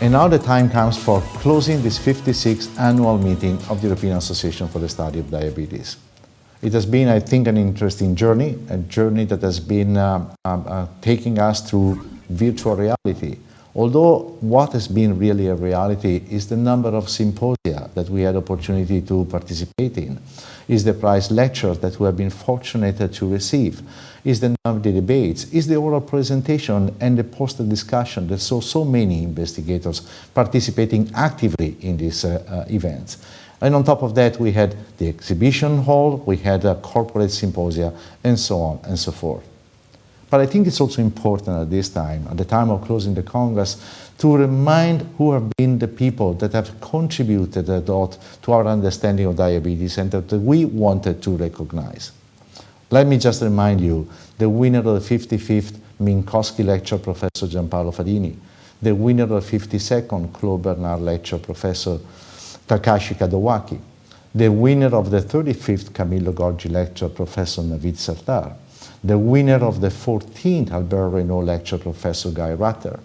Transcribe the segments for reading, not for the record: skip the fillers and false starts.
And now the time comes for closing this 56th annual meeting of the European Association for the Study of Diabetes. It has been, I think, an interesting journey, a journey that has been taking us through virtual reality. Although what has been really a reality is the number of symposia that we had opportunity to participate in, is the prize lectures that we have been fortunate to receive, is the number of the debates, is the oral presentation and the poster discussion that saw so many investigators participating actively in these events. And on top of that, we had the exhibition hall, we had a corporate symposia, and so on and so forth. But I think it's also important at this time, at the time of closing the Congress, to remind who have been the people that have contributed a lot to our understanding of diabetes and that we wanted to recognize. Let me just remind you, the winner of the 55th Minkowski Lecture, Professor Gianpaolo Fadini, the winner of the 52nd Claude Bernard Lecture, Professor Takashi Kadowaki, the winner of the 35th Camillo Gorgi Lecture, Professor Navid Sardar, the winner of the 14th Albert Reynaud Lecture, Professor Guy Rutter,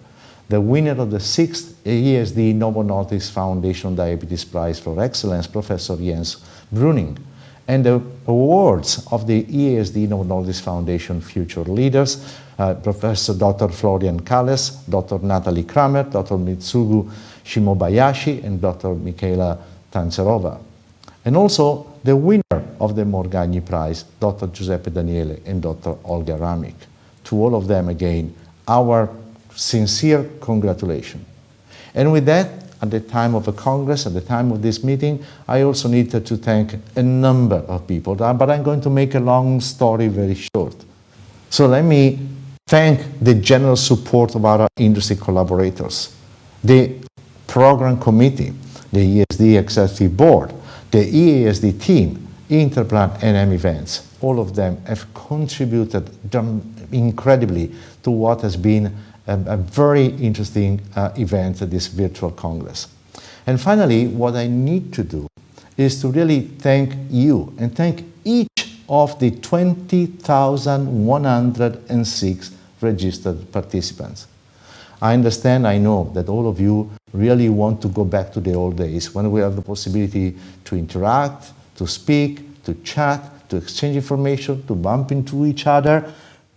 the winner of the 6th ESD Novo Nordisk Foundation Diabetes Prize for Excellence, Professor Jens Bruning, and the awards of the ESD Novo Nordisk Foundation Future Leaders, Professor Dr. Florian Kalles, Dr. Natalie Kramer, Dr. Mitsugu Shimobayashi, and Dr. Michaela Tancerova. And also the winner of the Morgagni Prize, Dr. Giuseppe Daniele and Dr. Olga Ramik. To all of them, again, our sincere congratulations. And with that, at the time of the Congress, at the time of this meeting, I also needed to thank a number of people, but I'm going to make a long story very short. So let me thank the general support of our industry collaborators, the program committee, the ESD Executive Board, the EASD team, Interplan and M Events. All of them have contributed incredibly to what has been a very interesting event at this virtual Congress. And finally, what I need to do is to really thank you and thank each of the 20,106 registered participants. I understand, I know that all of you really want to go back to the old days when we have the possibility to interact, to speak, to chat, to exchange information, to bump into each other.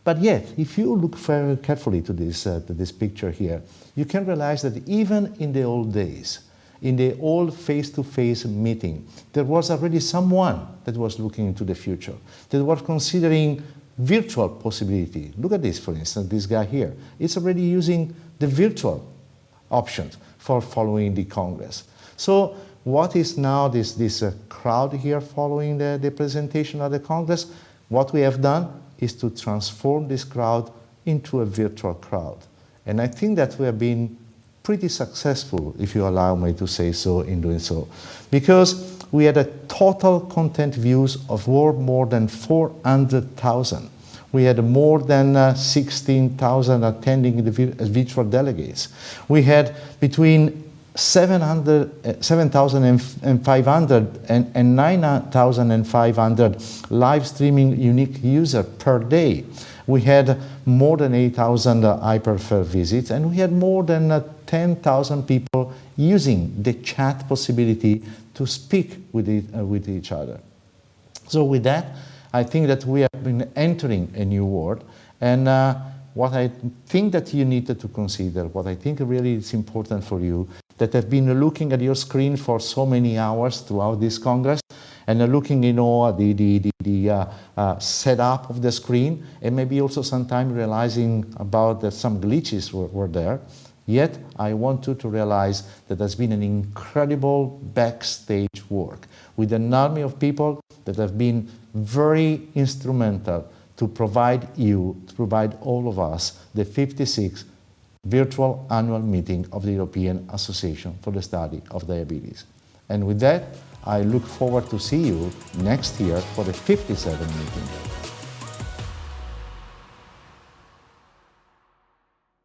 But yet, if you look very carefully to this picture here, you can realize that even in the old days, in the old face-to-face meeting, there was already someone that was looking into the future, that was considering virtual possibility. Look at this, for instance, this guy here. It's already using the virtual options for following the Congress. So what is now this crowd here following the presentation of the Congress? What we have done is to transform this crowd into a virtual crowd. And I think that we have been pretty successful, if you allow me to say so, in doing so. Because we had a total content views of more than 400,000. We had more than 16,000 attending the virtual delegates. We had between 7,500 and 9,500 live streaming unique users per day. We had more than 8,000 hyperfair visits, and we had more than 10,000 people using the chat possibility to speak with each other. So with that, I think that we have been entering a new world, and what I think that you needed to consider, what I think really is important for you, that have been looking at your screen for so many hours throughout this Congress, and looking, you know, at the setup of the screen, and maybe also sometimes realizing about that some glitches were there. Yet, I want you to realize that there's been an incredible backstage work with an army of people that have been very instrumental to provide all of us, the 56th virtual annual meeting of the European Association for the Study of Diabetes. And with that, I look forward to see you next year for the 57th meeting.